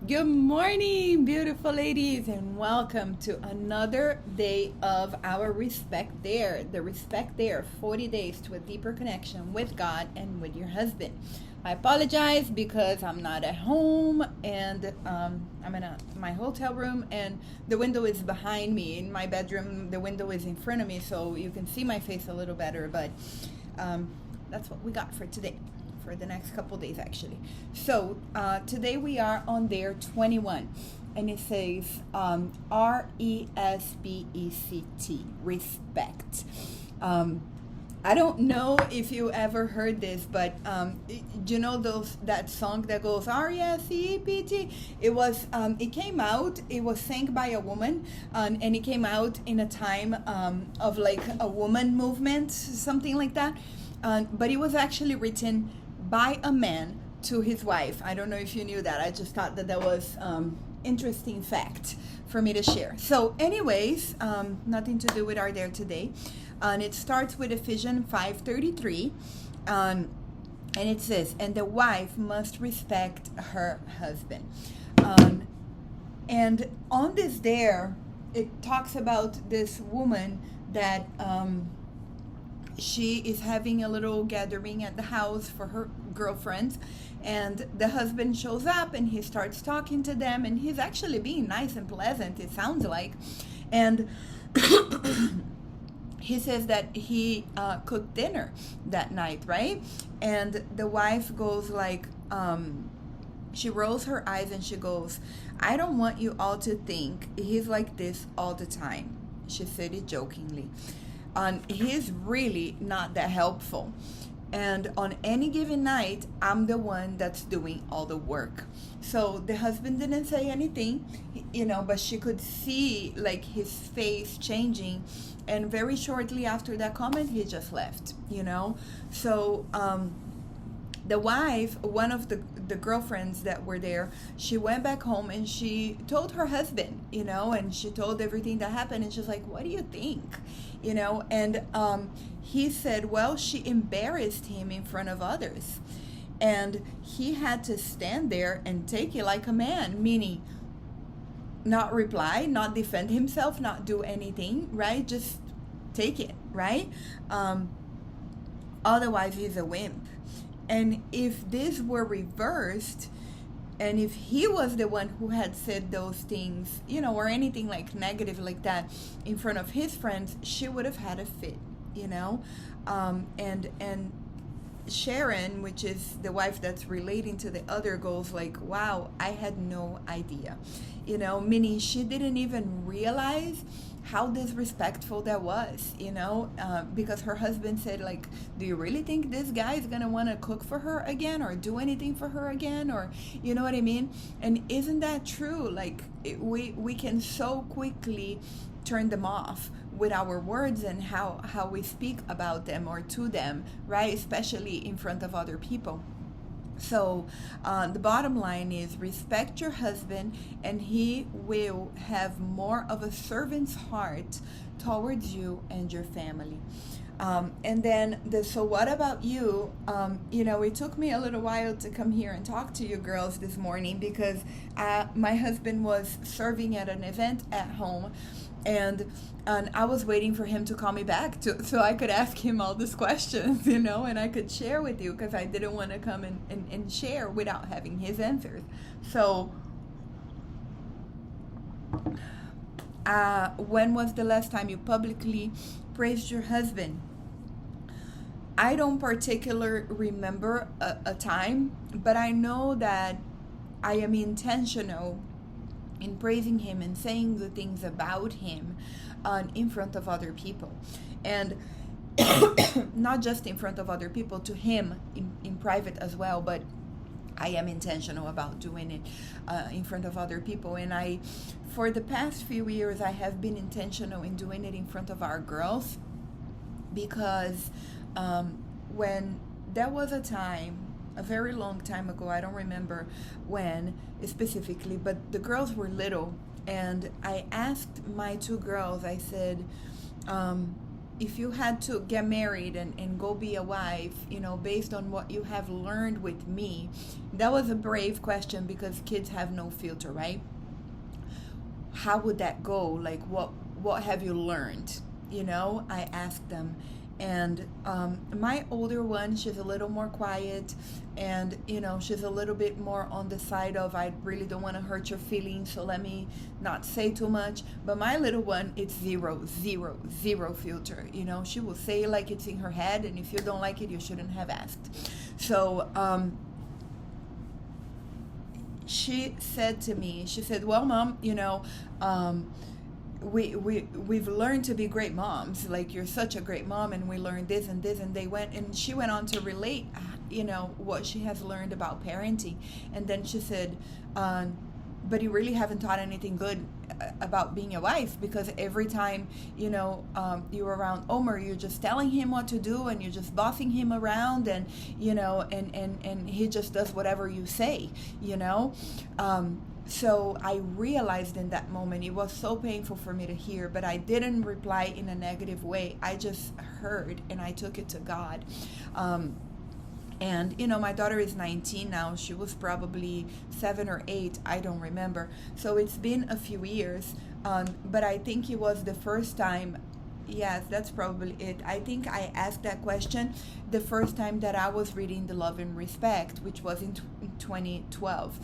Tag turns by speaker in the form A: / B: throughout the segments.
A: Good morning, beautiful ladies, and welcome to another day of our Respect There. The Respect There 40 days to a deeper connection with God and with your husband. I apologize because I'm not at home and I'm in my hotel room and the window is behind me. In my bedroom, the window is in front of me, so you can see my face a little better, but that's what we got for today. For the next couple days actually. So today we are on day 21 and it says RESPECT, respect. I don't know if you ever heard this, but you know that song that goes RESPECT? It came out, it was sang by a woman, and it came out in a time of like a woman movement, something like that. But it was actually written by a man to his wife. I don't know if you knew that. I just thought that was interesting fact for me to share. So anyways, nothing to do with our dare today. And it starts with Ephesians 5:33. And it says, and the wife must respect her husband. And on this dare, it talks about this woman that she is having a little gathering at the house for her girlfriends, and the husband shows up and he starts talking to them, and he's actually being nice and pleasant, it sounds like, and he says that he cooked dinner that night, right? And the wife goes like, she rolls her eyes and she goes, I don't want you all to think he's like this all the time. She said it jokingly. He's really not that helpful. And on any given night, I'm the one that's doing all the work. So the husband didn't say anything, but she could see like his face changing. And very shortly after that comment, he just left, So the wife, one of the girlfriends that were there, she went back home and she told her husband, and she told everything that happened, and she's like, what do you think? And he said, well, she embarrassed him in front of others, and he had to stand there and take it like a man, meaning not reply, not defend himself, not do anything, right? Just take it, right? Otherwise he's a wimp. And if this were reversed, and if he was the one who had said those things, or anything like negative like that in front of his friends, she would have had a fit, and Sharon, which is the wife that's relating to the other, goes like, wow, I had no idea, meaning she didn't even realize how disrespectful that was, because her husband said, like, do you really think this guy is gonna want to cook for her again or do anything for her again, or you know what I mean? And isn't that true? Like, we can so quickly turn them off with our words and how we speak about them or to them, right? Especially in front of other people. So the bottom line is respect your husband, and he will have more of a servant's heart towards you and your family. And then so what about you? It took me a little while to come here and talk to you girls this morning because my husband was serving at an event at home, and I was waiting for him to call me back so I could ask him all these questions, and I could share with you, because I didn't want to come and share without having his answers. So when was the last time you publicly praised your husband? I don't particularly remember a time, but I know that I am intentional in praising him and saying the things about him in front of other people, and not just in front of other people, to him in private as well, but I am intentional about doing it in front of other people. And for the past few years, I have been intentional in doing it in front of our girls, because when there was a time, a very long time ago, I don't remember when specifically, but the girls were little, and I asked my two girls, I said, if you had to get married and go be a wife, based on what you have learned with me, That was a brave question because kids have no filter, right? How would that go? Like, what have you learned? I asked them. And my older one, she's a little more quiet, and she's a little bit more on the side of, I really don't want to hurt your feelings, so let me not say too much. But my little one, it's zero, zero, zero filter. She will say it like it's in her head, and if you don't like it, you shouldn't have asked. So she said to me, she said, well, Mom, we've learned to be great moms. Like, you're such a great mom, and we learned this and this. And she went on to relate, what she has learned about parenting. And then she said, but you really haven't taught anything good about being a wife, because every time you're around Omer, you're just telling him what to do, and you're just bossing him around, and and he just does whatever you say. So I realized in that moment, it was so painful for me to hear, but I didn't reply in a negative way. I just heard, and I took it to God. And my daughter is 19 now. She was probably 7 or 8, I don't remember. So it's been a few years, but I think it was the first time. Yes, that's probably it. I think I asked that question the first time that I was reading The Love and Respect, which was in 2012.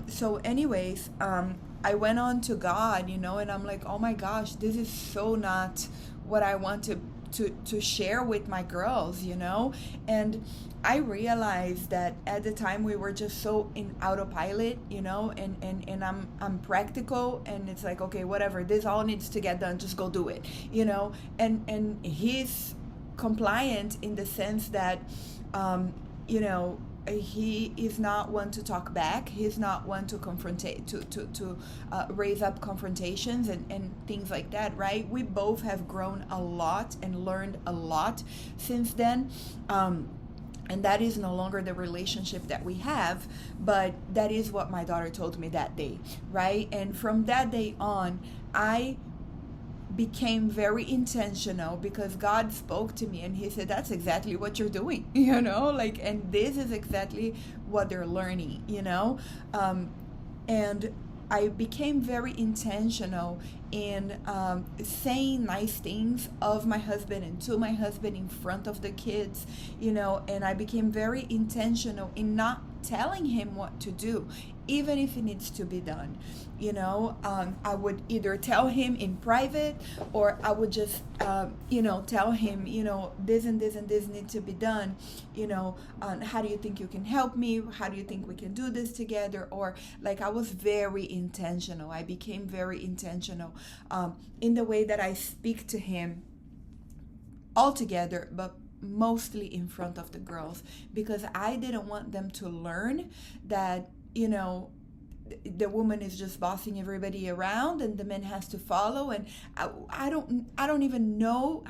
A: So anyways, I went on to God, and I'm like, oh my gosh, this is so not what I want to share with my girls, and I realized that at the time we were just so in autopilot, and I'm practical, and it's like, okay, whatever, this all needs to get done, just go do it, and he's compliant in the sense that he is not one to talk back. He's not one to confrontate, to raise up confrontations and things like that, right? We both have grown a lot and learned a lot since then. And that is no longer the relationship that we have, but that is what my daughter told me that day, right? And from that day on, I became very intentional, because God spoke to me and he said, that's exactly what you're doing, and this is exactly what they're learning, and I became very intentional in saying nice things of my husband and to my husband in front of the kids, and I became very intentional in not telling him what to do, even if it needs to be done. I would either tell him in private, or I would just tell him, this and this and this need to be done, how do you think you can help me, how do you think we can do this together? Or like, I was very intentional. I became very intentional in the way that I speak to him altogether, but mostly in front of the girls, because I didn't want them to learn that the woman is just bossing everybody around and the man has to follow. And I don't even know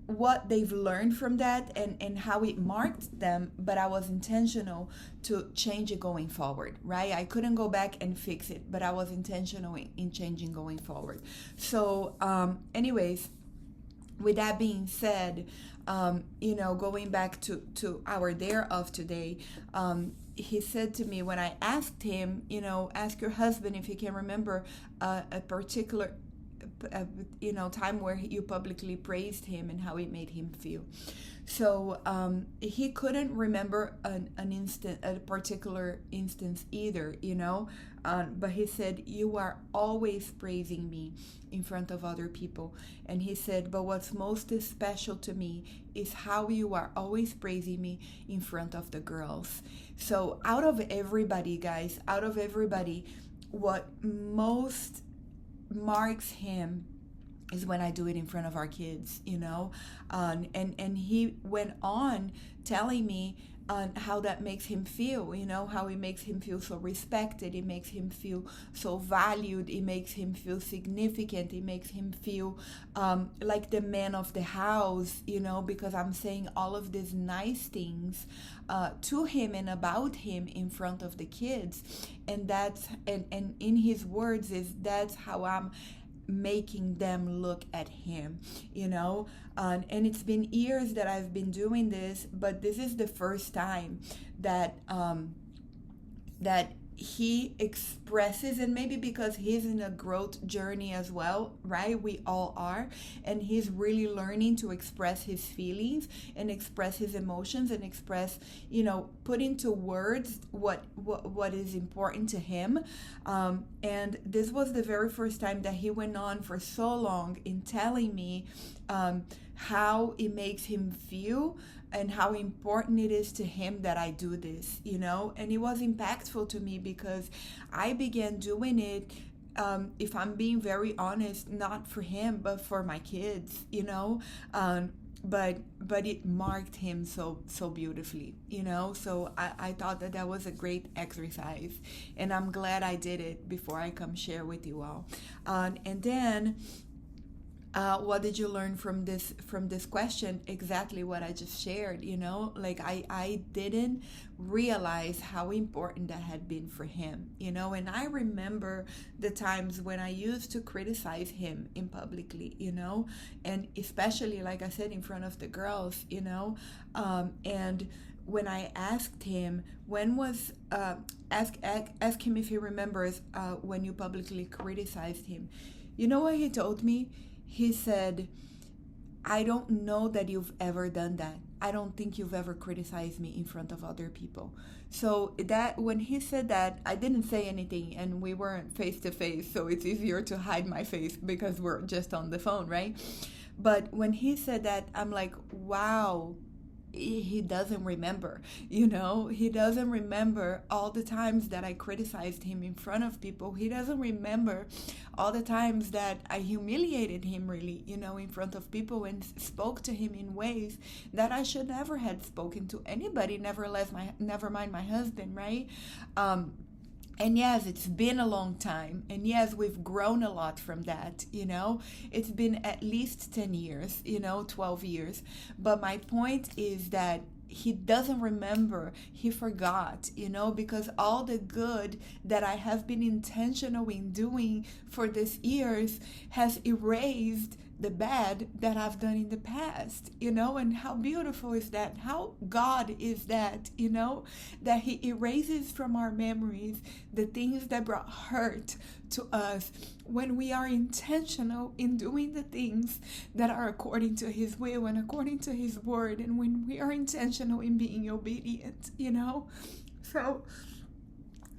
A: what they've learned from that and how it marked them, but I was intentional to change it going forward, right? I couldn't go back and fix it, but I was intentional in changing going forward. So anyways, with that being said, going back to our dare of today, he said to me when I asked him, ask your husband if he can remember a particular, time where you publicly praised him and how it made him feel. So he couldn't remember a particular instance either, but he said, you are always praising me in front of other people. And he said, but what's most special to me is how you are always praising me in front of the girls. So out of everybody, guys, what most marks him is when I do it in front of our kids, and he went on telling me how that makes him feel, how it makes him feel so respected, it makes him feel so valued, it makes him feel significant, it makes him feel like the man of the house, because I'm saying all of these nice things to him and about him in front of the kids. And that's, and in his words, is that's how I'm making them look at him, you know. And it's been years that I've been doing this, but this is the first time that that he expresses, and maybe because he's in a growth journey as well, right? We all are. And he's really learning to express his feelings and express his emotions and express, you know, put into words what is important to him. And this was the very first time that he went on for so long in telling me how it makes him feel and how important it is to him that I do this, you know. And it was impactful to me because I began doing it, if I'm being very honest, not for him, but for my kids, you know. But it marked him so beautifully, you know. So I thought that was a great exercise, and I'm glad I did it before I come share with you all. And then what did you learn from this question? Exactly what I just shared, you know. Like I didn't realize how important that had been for him, you know. And I remember the times when I used to criticize him in publicly, you know, and especially, like I said, in front of the girls, you know. And when I asked him ask him if he remembers when you publicly criticized him, you know what he told me? He said, I don't know that you've ever done that. I don't think you've ever criticized me in front of other people. So that when he said that, I didn't say anything, and we weren't face to face, so it's easier to hide my face because we're just on the phone, right? But when he said that, I'm like, wow, he doesn't remember, you know. He doesn't remember all the times that I criticized him in front of people. He doesn't remember all the times that I humiliated him, really, you know, in front of people, and spoke to him in ways that I should never have spoken to anybody, never mind my husband, right? And yes, it's been a long time. And yes, we've grown a lot from that, you know. It's been at least 10 years, you know, 12 years. But my point is that he doesn't remember, he forgot, you know, because all the good that I have been intentional in doing for these years has erased the bad that I've done in the past, you know. And how beautiful is that? How God is that, you know, that he erases from our memories the things that brought hurt to us when we are intentional in doing the things that are according to his will and according to his word, and when we are intentional in being obedient, you know. So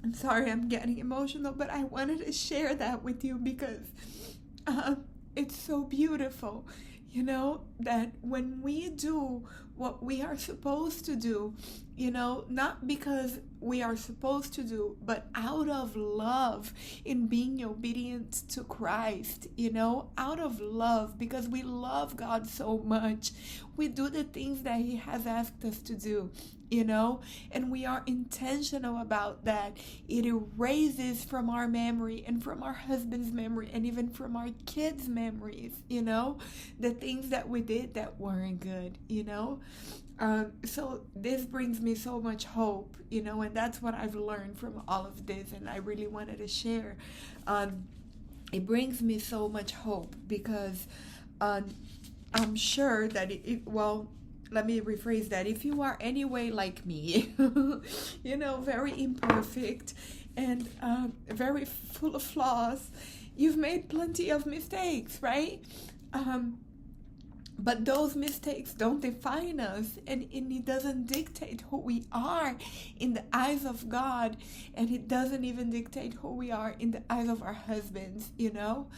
A: I'm sorry I'm getting emotional, but I wanted to share that with you because it's so beautiful, you know, that when we do what we are supposed to do, you know, not because we are supposed to do, but out of love, in being obedient to Christ, you know, out of love, because we love God so much, we do the things that he has asked us to do, you know, and we are intentional about that. It erases from our memory and from our husband's memory and even from our kids' memories, you know, the things that we did that weren't good, you know. So this brings me so much hope, you know, and that's what I've learned from all of this, and I really wanted to share. It brings me so much hope because I'm sure that let me rephrase that. If you are anyway like me, you know, very imperfect and very full of flaws, you've made plenty of mistakes, right? But those mistakes don't define us, and it doesn't dictate who we are in the eyes of God, and it doesn't even dictate who we are in the eyes of our husbands, you know?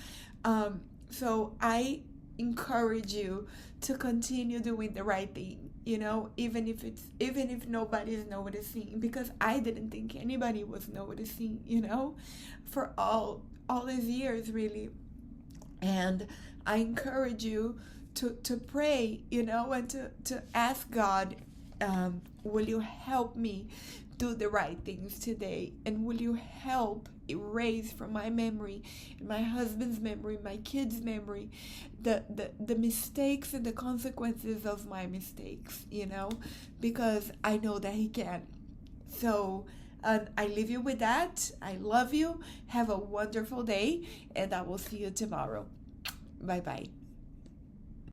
A: So I encourage you to continue doing the right thing, you know, even if nobody's noticing, because I didn't think anybody was noticing, you know, for all these years, really. And I encourage you to pray, you know, and to ask God, will you help me do the right things today? And will you help erase from my memory, my husband's memory, my kids' memory, the mistakes and the consequences of my mistakes, you know, because I know that he can. So And I leave you with that. I love you. Have a wonderful day, and I will see you tomorrow. Bye bye.